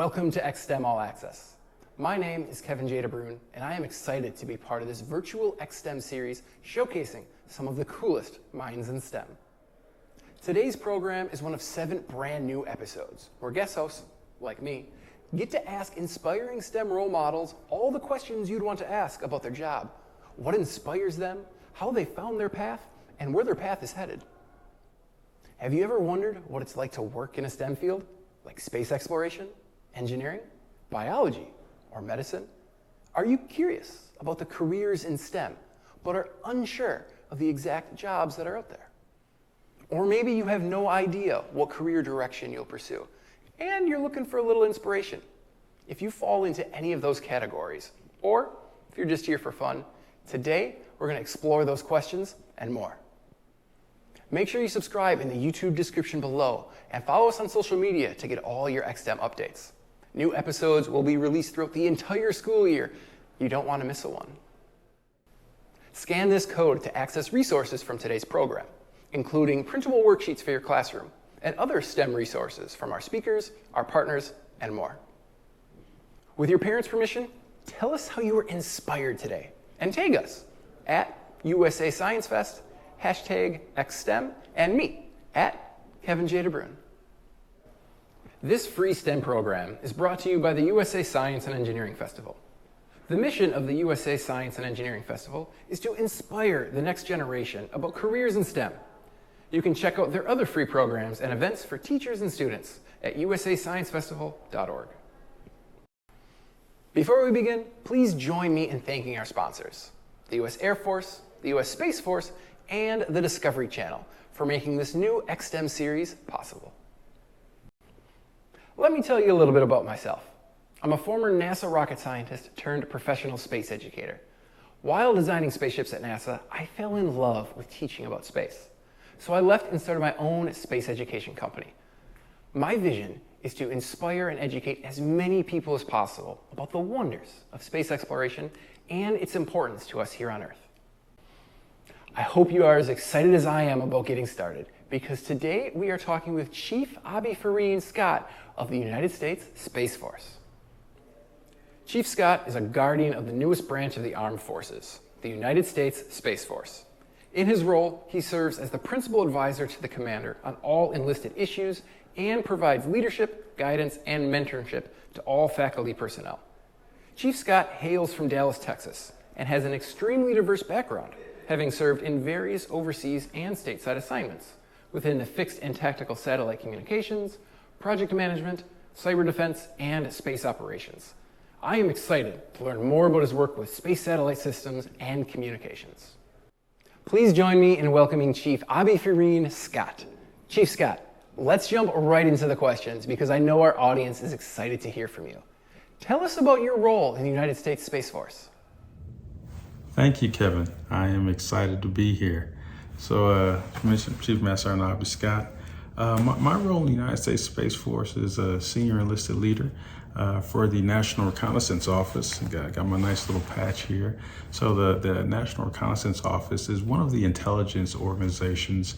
Welcome to XSTEM All Access. My name is Kevin J. DeBrune, and I am excited to be part of this virtual XSTEM series showcasing some of the coolest minds in STEM. Today's program is one of 7 brand new episodes where guest hosts, like me, get to ask inspiring STEM role models all the questions you'd want to ask about their job, what inspires them, how they found their path, and where their path is headed. Have you ever wondered what it's like to work in a STEM field, like space exploration, engineering, biology, or medicine? Are you curious about the careers in STEM, but are unsure of the exact jobs that are out there? Or maybe you have no idea what career direction you'll pursue, and you're looking for a little inspiration. If you fall into any of those categories, or if you're just here for fun, today we're going to explore those questions and more. Make sure you subscribe in the YouTube description below and follow us on social media to get all your XSTEM updates. New episodes will be released throughout the entire school year. You don't want to miss a one. Scan this code to access resources from today's program, including printable worksheets for your classroom and other STEM resources from our speakers, our partners, and more. With your parents' permission, tell us how you were inspired today and tag us at USA Science Fest, #XSTEM, and me at Kevin J. DeBrune. This free STEM program is brought to you by the USA Science and Engineering Festival. The mission of the USA Science and Engineering Festival is to inspire the next generation about careers in STEM. You can check out their other free programs and events for teachers and students at usasciencefestival.org. Before we begin, please join me in thanking our sponsors, the U.S. Air Force, the U.S. Space Force, and the Discovery Channel for making this new XSTEM series possible. Let me tell you a little bit about myself. I'm a former NASA rocket scientist turned professional space educator. While designing spaceships at NASA, I fell in love with teaching about space. So I left and started my own space education company. My vision is to inspire and educate as many people as possible about the wonders of space exploration and its importance to us here on Earth. I hope you are as excited as I am about getting started, because today we are talking with Chief Abifarin Scott of the United States Space Force. Chief Scott is a guardian of the newest branch of the Armed Forces, the United States Space Force. In his role, he serves as the principal advisor to the commander on all enlisted issues and provides leadership, guidance, and mentorship to all faculty personnel. Chief Scott hails from Dallas, Texas, and has an extremely diverse background, having served in various overseas and stateside assignments within the fixed and tactical satellite communications, project management, cyber defense, and space operations. I am excited to learn more about his work with space satellite systems and communications. Please join me in welcoming Chief Abifarin Scott. Chief Scott, let's jump right into the questions because I know our audience is excited to hear from you. Tell us about your role in the United States Space Force. Thank you, Kevin. I am excited to be here. So, Chief Master Abifarin Scott. My role in the United States Space Force is a senior enlisted leader for the National Reconnaissance Office. Got my nice little patch here. So the National Reconnaissance Office is one of the intelligence organizations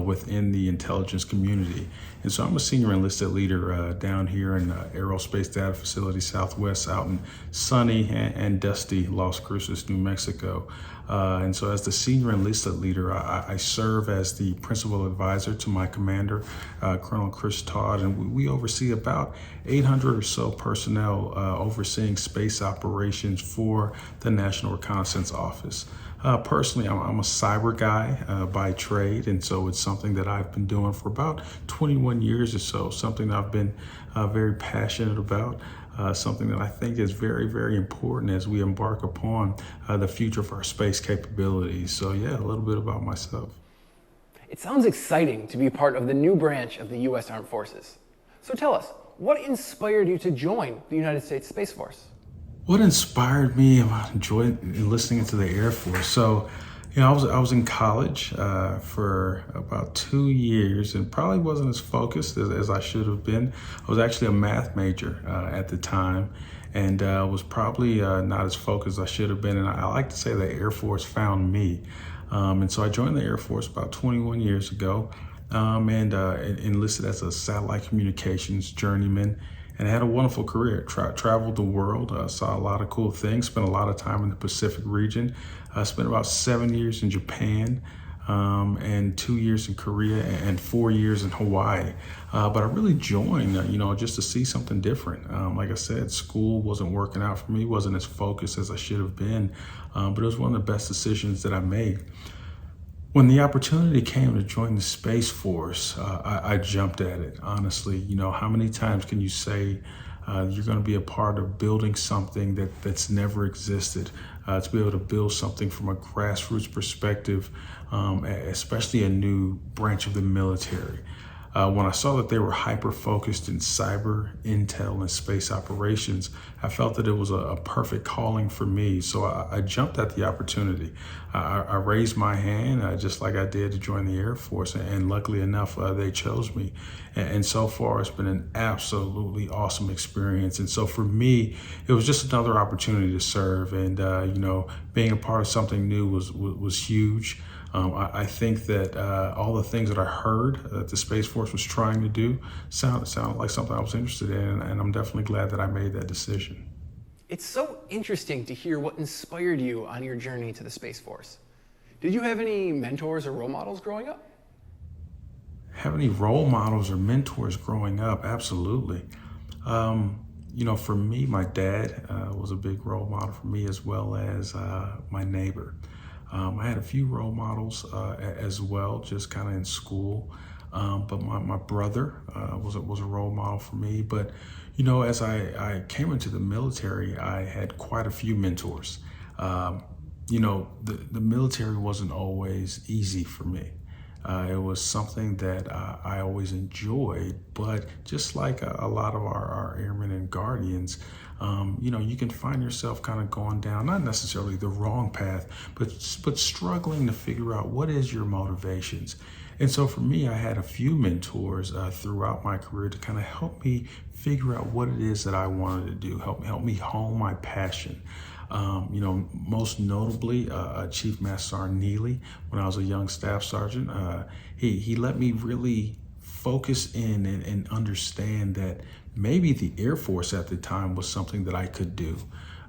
within the intelligence community. And so I'm a senior enlisted leader down here in Aerospace Data Facility Southwest out in sunny and dusty Las Cruces, New Mexico. And so as the senior enlisted leader, I serve as the principal advisor to my commander, Colonel Chris Todd, and we oversee about 800 or so personnel overseeing space operations for the National Reconnaissance Office. Personally, I'm a cyber guy by trade, and so it's something that I've been doing for about 21 years or so, something I've been very passionate about. Something that I think is very, very important as we embark upon the future of our space capabilities. So yeah, a little bit about myself. It sounds exciting to be part of the new branch of the U.S. Armed Forces. So tell us, what inspired you to join the United States Space Force? What inspired me? I enjoyed enlisting into the Air Force. So, you know, I was in college for about 2 years and probably wasn't as focused as I should have been. I was actually a math major at the time and was probably not as focused as I should have been. And I like to say the Air Force found me. And so I joined the Air Force about 21 years ago and enlisted as a satellite communications journeyman. and I had a wonderful career. Traveled the world, saw a lot of cool things, spent a lot of time in the Pacific region. Spent about 7 years in Japan, and 2 years in Korea, and 4 years in Hawaii. But I really joined, just to see something different. Like I said, school wasn't working out for me, wasn't as focused as I should have been, but it was one of the best decisions that I made. When the opportunity came to join the Space Force, I jumped at it, honestly. How many times can you say you're going to be a part of building something that's never existed, to be able to build something from a grassroots perspective, especially a new branch of the military. When I saw that they were hyper-focused in cyber, intel, and space operations, I felt that it was a perfect calling for me. So I jumped at the opportunity. I raised my hand, just like I did to join the Air Force, and luckily enough, they chose me. And so far, it's been an absolutely awesome experience. And so for me, it was just another opportunity to serve. And, being a part of something new was huge. I think that all the things that I heard that the Space Force was trying to do sounded like something I was interested in, and I'm definitely glad that I made that decision. It's so interesting to hear what inspired you on your journey to the Space Force. Did you have any mentors or role models growing up? Have any role models or mentors growing up? Absolutely. For me, my dad was a big role model for me, as well as my neighbor. I had a few role models as well, just kind of in school. But my brother was a role model for me. But, as I came into the military, I had quite a few mentors. The military wasn't always easy for me. It was something that I always enjoyed, but just like a lot of our airmen and guardians, you can find yourself kind of going down, not necessarily the wrong path, but struggling to figure out what is your motivations. And so for me, I had a few mentors throughout my career to kind of help me figure out what it is that I wanted to do, help me hone my passion. Most notably, Chief Master Sergeant Neely, when I was a young staff sergeant, he let me really focus in and understand that maybe the Air Force at the time was something that I could do.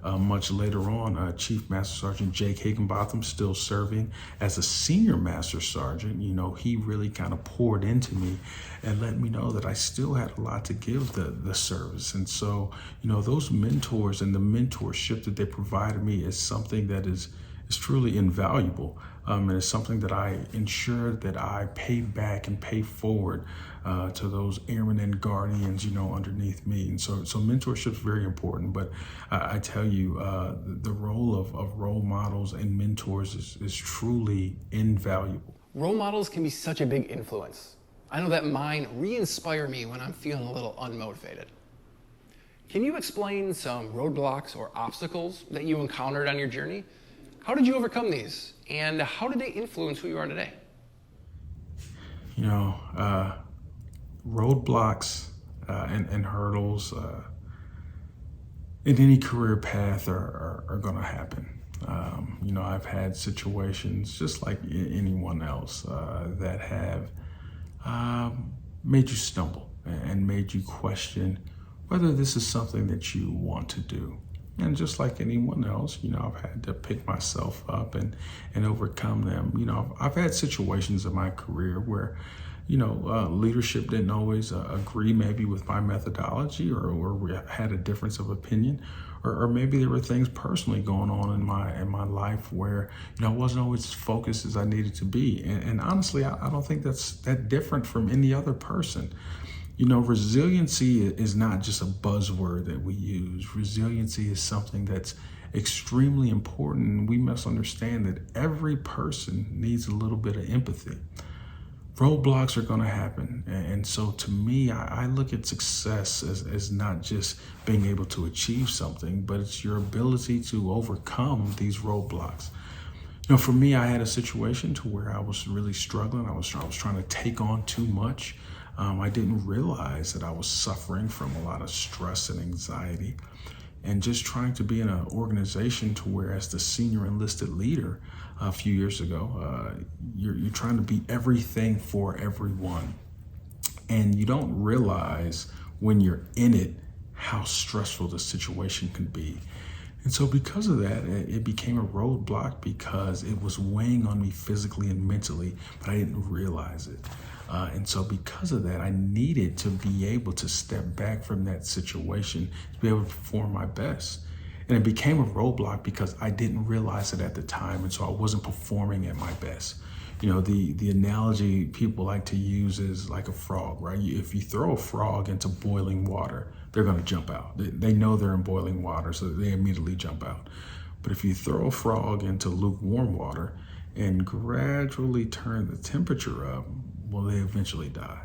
Much later on, Chief Master Sergeant Jake Higginbotham, still serving as a senior master sergeant, he really kind of poured into me and let me know that I still had a lot to give the service. And so, those mentors and the mentorship that they provided me is something that is truly invaluable. And it's something that I ensure that I pay back and pay forward to those airmen and guardians, underneath me. And so mentorship is very important. But I tell you, the role of role models and mentors is truly invaluable. Role models can be such a big influence. I know that mine re-inspire me when I'm feeling a little unmotivated. Can you explain some roadblocks or obstacles that you encountered on your journey? How did you overcome these, and how did they influence who you are today? Roadblocks and hurdles in any career path are going to happen. I've had situations just like anyone else that have made you stumble and made you question whether this is something that you want to do. And just like anyone else, I've had to pick myself up and overcome them. I've had situations in my career where, leadership didn't always agree maybe with my methodology, or we had a difference of opinion, or maybe there were things personally going on in my life where, I wasn't always as focused as I needed to be. And honestly, I don't think that's that different from any other person. Resiliency is not just a buzzword that we use. Resiliency is something that's extremely important, and we must understand that every person needs a little bit of empathy. Roadblocks are going to happen, and so to me, I look at success as not just being able to achieve something, but it's your ability to overcome these roadblocks. For me, I had a situation to where I was really struggling. I was trying to take on too much. I didn't realize that I was suffering from a lot of stress and anxiety, and just trying to be in an organization to where, as the senior enlisted leader a few years ago, you're trying to be everything for everyone. And you don't realize when you're in it how stressful the situation can be. And so because of that, it became a roadblock because it was weighing on me physically and mentally, but I didn't realize it. And so because of that, I needed to be able to step back from that situation to be able to perform my best. And it became a roadblock because I didn't realize it at the time, and so I wasn't performing at my best. You know, the analogy people like to use is like a frog, right? If you throw a frog into boiling water, they're going to jump out. They know they're in boiling water, so they immediately jump out. But if you throw a frog into lukewarm water and gradually turn the temperature up, well, they eventually die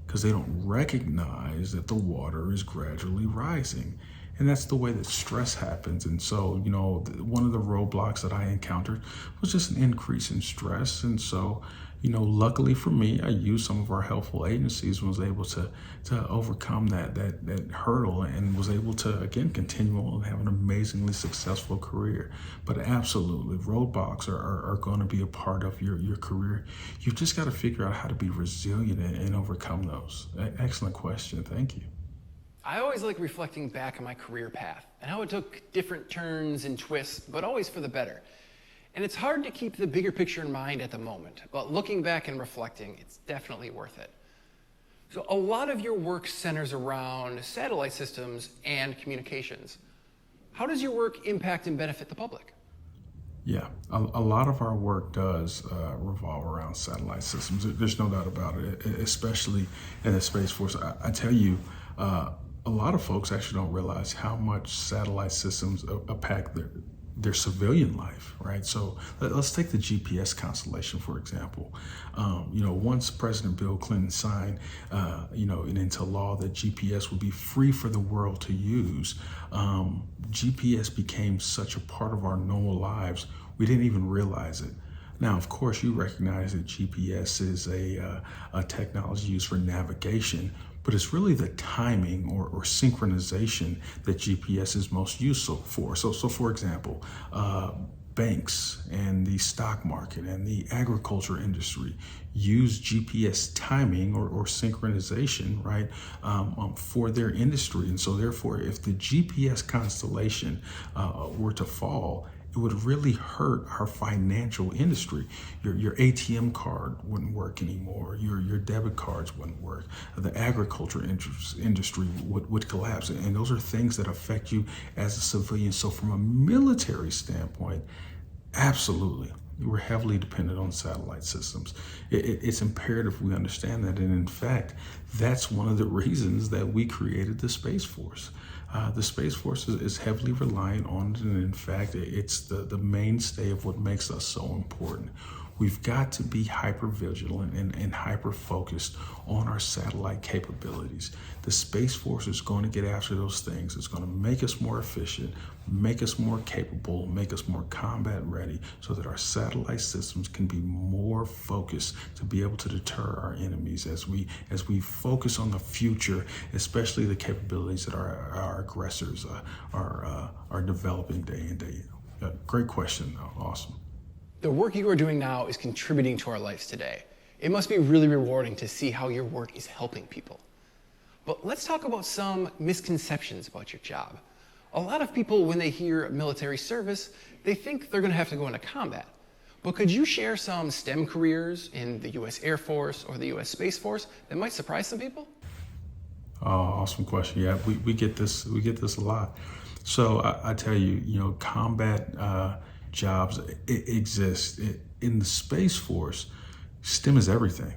because they don't recognize that the water is gradually rising. And that's the way that stress happens. And so, you know, one of the roadblocks that I encountered was just an increase in stress. And so, you know, luckily for me, I used some of our helpful agencies and was able to overcome that hurdle and was able to, again, continue on and have an amazingly successful career. But absolutely, roadblocks are going to be a part of your career. You've just got to figure out how to be resilient and overcome those. Excellent question. Thank you. I always like reflecting back on my career path and how it took different turns and twists, but always for the better. And it's hard to keep the bigger picture in mind at the moment, but looking back and reflecting, it's definitely worth it. So a lot of your work centers around satellite systems and communications. How does your work impact and benefit the public? Yeah, a lot of our work does revolve around satellite systems. There's no doubt about it, especially in the Space Force. I tell you, a lot of folks actually don't realize how much satellite systems impact their civilian life, right? So let's take the GPS constellation, for example. You know, once President Bill Clinton signed, you know, and into law that GPS would be free for the world to use, GPS became such a part of our normal lives, we didn't even realize it. Now, of course, you recognize that GPS is a technology used for navigation, but it's really the timing or synchronization that GPS is most useful for. So for example, banks and the stock market and the agriculture industry use GPS timing or synchronization, right, for their industry. And so therefore, if the GPS constellation were to fall, it would really hurt our financial industry. Your ATM card wouldn't work anymore. Your debit cards wouldn't work. The agriculture industry would collapse. And those are things that affect you as a civilian. So from a military standpoint, absolutely, we're heavily dependent on satellite systems. It's imperative we understand that. And in fact, that's one of the reasons that we created the Space Force. The Space Force is heavily reliant on it, and in fact, it's the mainstay of what makes us so important. We've got to be hyper vigilant and hyper focused on our satellite capabilities. The Space Force is going to get after those things. It's going to make us more efficient, make us more capable, make us more combat ready so that our satellite systems can be more focused to be able to deter our enemies as we focus on the future, especially the capabilities that our aggressors are developing day in, day out. Great question, though. Awesome. The work you are doing now is contributing to our lives today. It must be really rewarding to see how your work is helping people. But let's talk about some misconceptions about your job. A lot of people, when they hear military service, they think they're going to have to go into combat. But could you share some STEM careers in the U.S. Air Force or the U.S. Space Force that might surprise some people? Oh, awesome question. Yeah, we get this a lot. So I tell you, you know, combat jobs exist. In the Space Force, STEM is everything.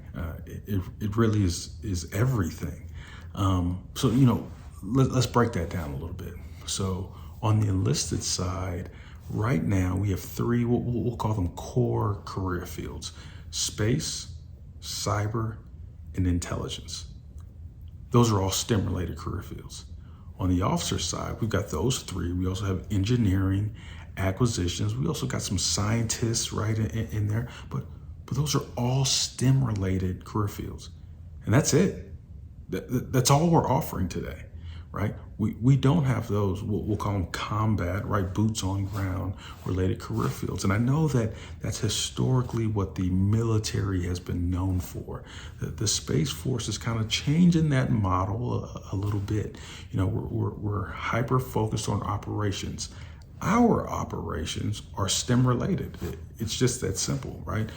It really is everything. So, you know, let's break that down a little bit. So on the enlisted side, right now we have three, we'll call them core career fields: space, cyber, and intelligence. Those are all STEM related career fields. On the officer side, we've got those three. We also have engineering, acquisitions. We also got some scientists right in there, but those are all STEM related career fields. And that's it. That's all we're offering today, right? We don't have those, we'll call them combat, right? Boots on ground related career fields. And I know that that's historically what the military has been known for. The Space Force is kind of changing that model a little bit. You know, we're hyper focused on operations. Our operations are STEM related. It's just that simple, right?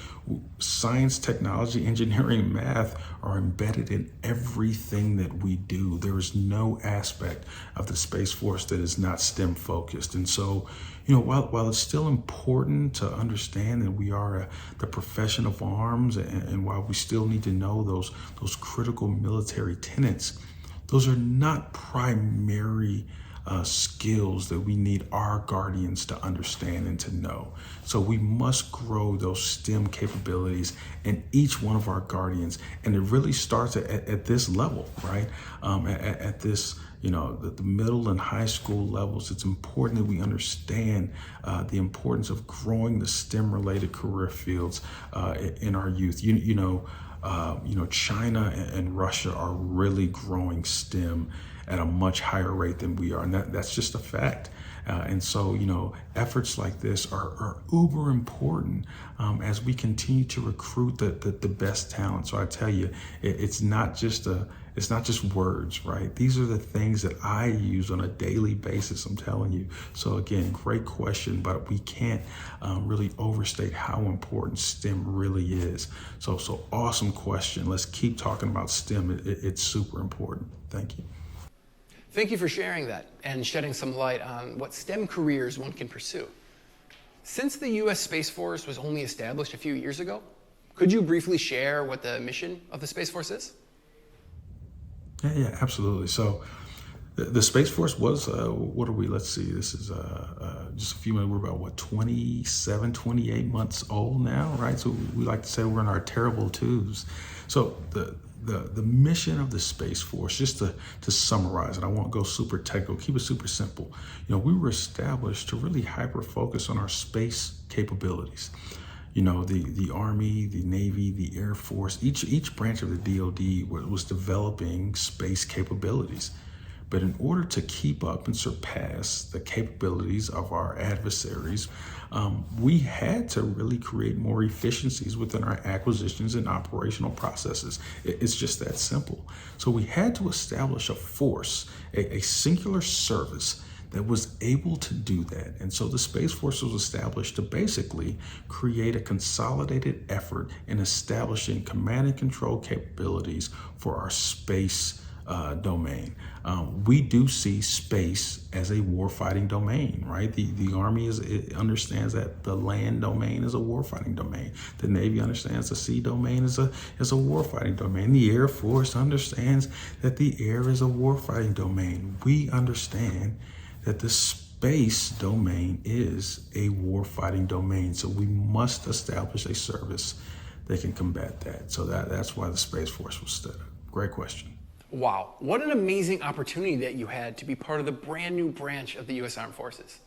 Science, technology, engineering, math are embedded in everything that we do. There is no aspect of the Space Force that is not STEM focused. And so, you know, while it's still important to understand that we are the profession of arms, and while we still need to know those critical military tenets, those are not primary skills that we need our guardians to understand and to know. So we must grow those STEM capabilities in each one of our guardians. And it really starts at this level, right? At this, you know, the middle and high school levels. It's important that we understand the importance of growing the STEM related career fields in our youth. You know, China and Russia are really growing STEM at a much higher rate than we are. And that's just a fact. And so, you know, efforts like this are uber important as we continue to recruit the best talent. So I tell you, it's not just words, right? These are the things that I use on a daily basis, I'm telling you. So again, great question, but we can't really overstate how important STEM really is. So awesome question. Let's keep talking about STEM. It's super important. Thank you. Thank you for sharing that and shedding some light on what STEM careers one can pursue. Since the U.S. Space Force was only established a few years ago, could you briefly share what the mission of the Space Force is? Yeah, absolutely. So the Space Force was, let's see, this is just a few minutes, we're about 27, 28 months old now, right? So we like to say we're in our terrible twos. So the mission of the Space Force, just to summarize it, I won't go super technical, keep it super simple. You know, we were established to really hyper focus on our space capabilities. You know, the Army, the Navy, the Air Force, each branch of the DoD was developing space capabilities. But in order to keep up and surpass the capabilities of our adversaries, we had to really create more efficiencies within our acquisitions and operational processes. It's just that simple. So we had to establish a force, a singular service that was able to do that. And so the Space Force was established to basically create a consolidated effort in establishing command and control capabilities for our space domain. We do see space as a warfighting domain, right? The Army understands that the land domain is a warfighting domain. The Navy understands the sea domain is a warfighting domain. The Air Force understands that the air is a warfighting domain. We understand that the space domain is a warfighting domain. So we must establish a service that can combat that. So that's why the Space Force was stood up. Great question. Wow, what an amazing opportunity that you had to be part of the brand new branch of the U.S. Armed Forces.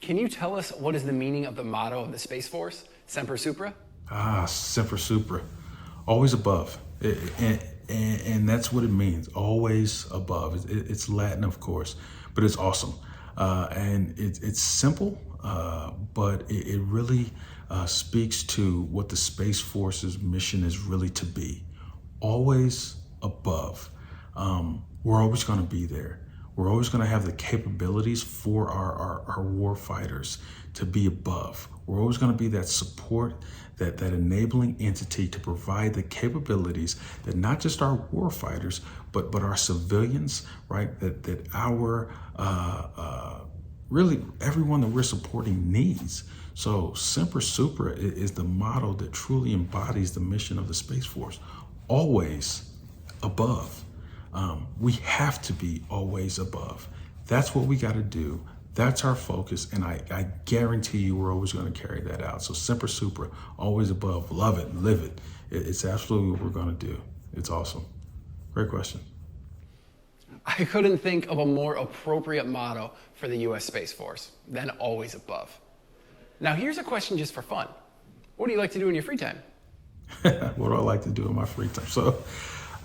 Can you tell us what is the meaning of the motto of the Space Force, Semper Supra? Semper Supra, always above. And that's what it means, always above. It's Latin, of course, but it's awesome. And it's simple, but it really speaks to what the Space Force's mission is really to be. Always above. We're always going to be there. We're always going to have the capabilities for our war fighters to be above. We're always going to be that support, that enabling entity to provide the capabilities that not just our war fighters, but our civilians, right? That our really everyone that we're supporting needs. So Semper Supra is the motto that truly embodies the mission of the Space Force. Always above. We have to be always above. That's what we got to do. That's our focus, and I guarantee you we're always going to carry that out. So Semper Supra, always above, love it, live it. It's absolutely what we're going to do. It's awesome. Great question. I couldn't think of a more appropriate motto for the U.S. Space Force than always above. Now here's a question just for fun. What do you like to do in your free time? What do I like to do in my free time? So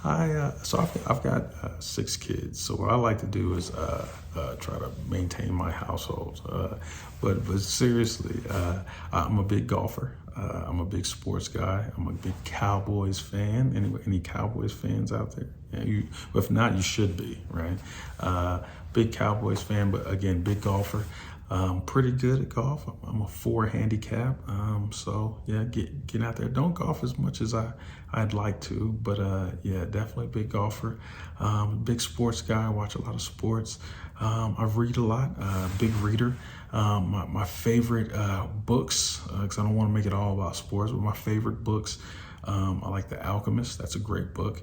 I've got 6 kids. So what I like to do is try to maintain my household. But seriously, I'm a big golfer. I'm a big sports guy. I'm a big Cowboys fan. Any Cowboys fans out there? Yeah, if not, you should be, right? Big Cowboys fan, but again, big golfer. Pretty good at golf. I'm a 4 handicap. So yeah, get out there. Don't golf as much as I'd like to, but yeah, definitely a big golfer. Big sports guy. I watch a lot of sports. I read a lot. Big reader. My favorite books, because I don't want to make it all about sports, but my favorite books, I like The Alchemist. That's a great book.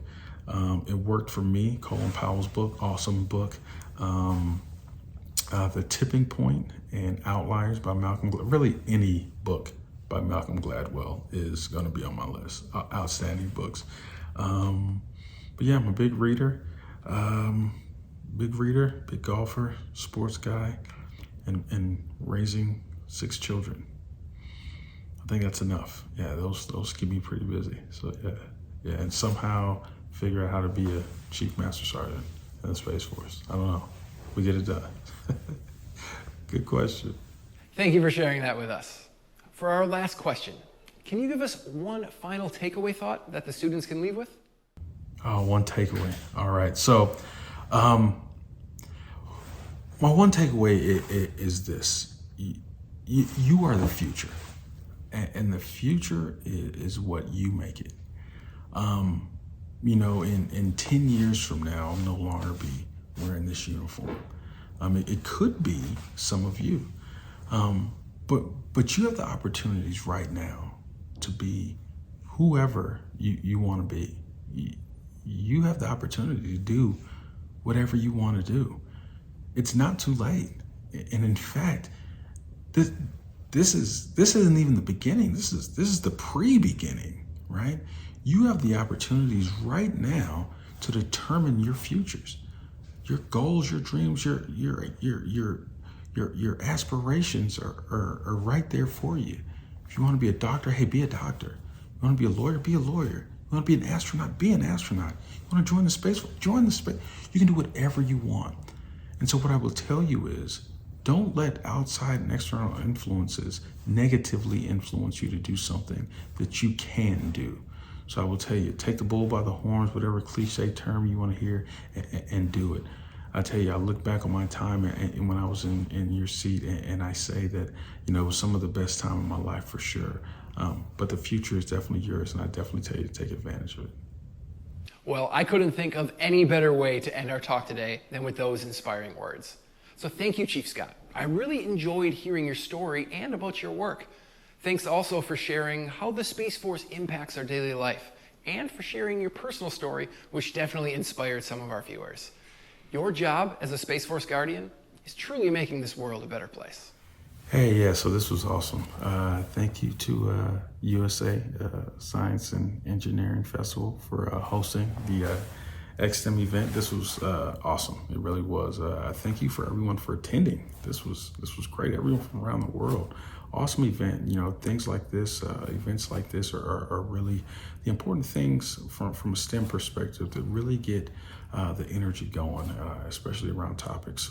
It worked for me. Colin Powell's book, awesome book. The Tipping Point and Outliers by Malcolm Gladwell. Really, any book by Malcolm Gladwell is going to be on my list. Outstanding books. But yeah, I'm a big reader. Big golfer, sports guy, and raising 6 children. I think that's enough. Yeah, those keep me pretty busy. So yeah, and somehow figure out how to be a Chief Master Sergeant in the Space Force. I don't know. We get it done. Good question. Thank you for sharing that with us. For our last question, can you give us one final takeaway thought that the students can leave with? Oh, one takeaway. All right. So, my one takeaway is this. You are the future. And the future is what you make it. In 10 years from now, I'll no longer be wearing this uniform. It could be some of you, but you have the opportunities right now to be whoever you want to be. You have the opportunity to do whatever you want to do. It's not too late, and in fact, this isn't even the beginning. This is the pre-beginning, right? You have the opportunities right now to determine your futures. Your goals, your dreams, your aspirations are right there for you. If you want to be a doctor, hey, be a doctor. You want to be a lawyer, be a lawyer. You want to be an astronaut, be an astronaut. You want to join the space, join the space. You can do whatever you want. And so what I will tell you is, don't let outside and external influences negatively influence you to do something that you can do. So I will tell you, take the bull by the horns, whatever cliche term you want to hear, and do it. I tell you, I look back on my time and when I was in your seat, and I say that, it was some of the best time of my life for sure. But the future is definitely yours, and I definitely tell you to take advantage of it. Well, I couldn't think of any better way to end our talk today than with those inspiring words. So thank you, Chief Scott. I really enjoyed hearing your story and about your work. Thanks also for sharing how the Space Force impacts our daily life, and for sharing your personal story, which definitely inspired some of our viewers. Your job as a Space Force Guardian is truly making this world a better place. Hey, yeah, so this was awesome. Thank you to USA Science and Engineering Festival for hosting the XSTEM event. This was awesome. It really was. Thank you for everyone for attending. This was great. Everyone from around the world. Awesome event. Things like this, events like this are really the important things from a STEM perspective that really get the energy going, especially around topics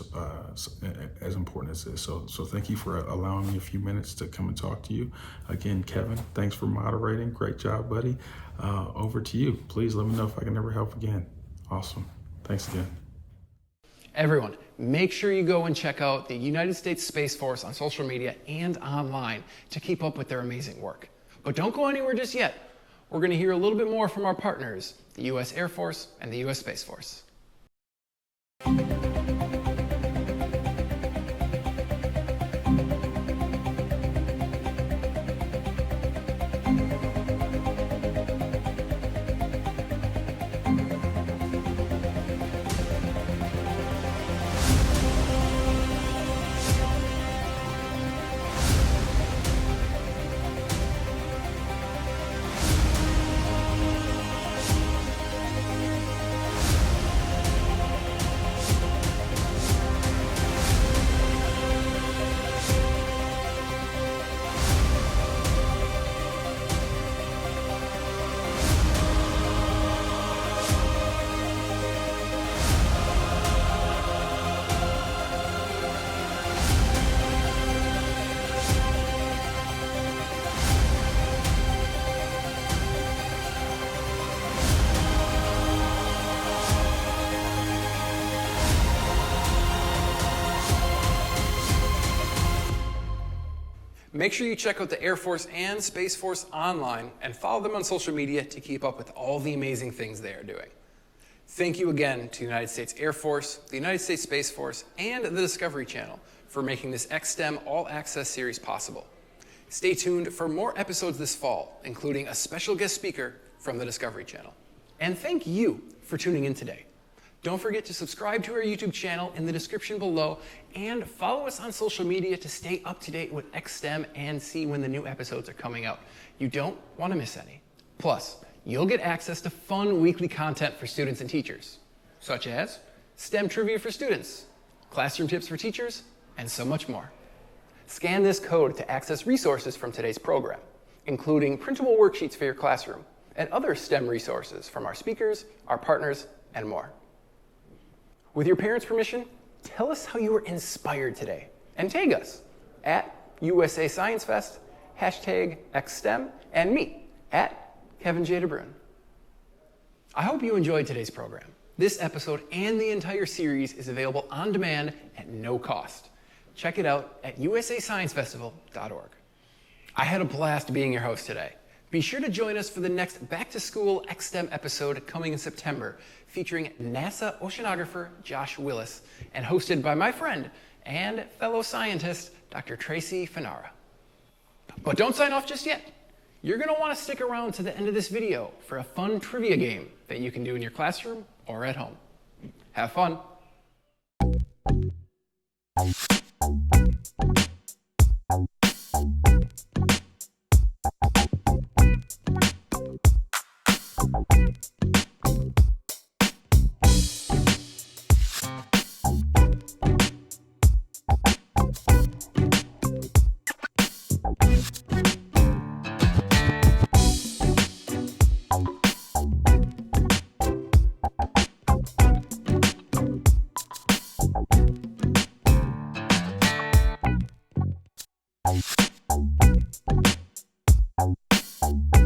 as important as this. So thank you for allowing me a few minutes to come and talk to you. Again, Kevin, thanks for moderating. Great job, buddy. Over to you. Please let me know if I can ever help again. Awesome. Thanks again. Everyone, make sure you go and check out the United States Space Force on social media and online to keep up with their amazing work. But don't go anywhere just yet. We're going to hear a little bit more from our partners, the U.S. Air Force and the U.S. Space Force. Make sure you check out the Air Force and Space Force online and follow them on social media to keep up with all the amazing things they are doing. Thank you again to the United States Air Force, the United States Space Force, and the Discovery Channel for making this XSTEM All Access series possible. Stay tuned for more episodes this fall, including a special guest speaker from the Discovery Channel. And thank you for tuning in today. Don't forget to subscribe to our YouTube channel in the description below and follow us on social media to stay up to date with XSTEM and see when the new episodes are coming out. You don't want to miss any. Plus, you'll get access to fun weekly content for students and teachers, such as STEM trivia for students, classroom tips for teachers, and so much more. Scan this code to access resources from today's program, including printable worksheets for your classroom and other STEM resources from our speakers, our partners, and more. With your parents' permission, tell us how you were inspired today and tag us at USA Science Fest, #XSTEM, and me at Kevin J. DeBruyne. I hope you enjoyed today's program. This episode and the entire series is available on demand at no cost. Check it out at usasciencefestival.org. I had a blast being your host today. Be sure to join us for the next Back to School XSTEM episode coming in September, featuring NASA oceanographer Josh Willis and hosted by my friend and fellow scientist, Dr. Tracy Finara. But don't sign off just yet. You're going to want to stick around to the end of this video for a fun trivia game that you can do in your classroom or at home. Have fun. You